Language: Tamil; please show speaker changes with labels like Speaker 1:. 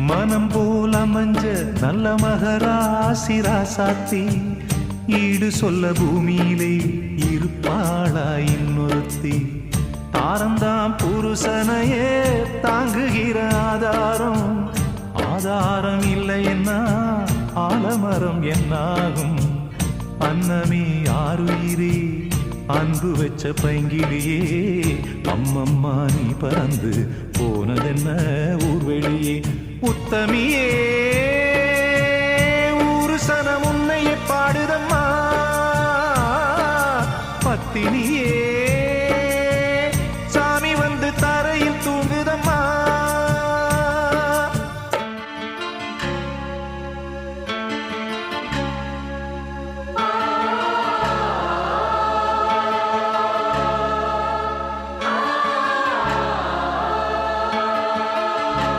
Speaker 1: மனம் போல மஞ்ச நல்ல மகராசி ராசாத்தி ஈடு சொல்ல பூமியிலே இருப்பாளா இன்னொருத்தி தாரந்தாம் புருஷனையே தாங்குகிற ஆதாரம் ஆதாரம் இல்லை என்ன ஆலமரம் என்னாகும் அன்னமே ஆறுயிரே அன்பு வச்ச பைங்கிலியே அம்மம்மா நீ பறந்து போனதென்ன ஊர்வெளியே உத்தமியே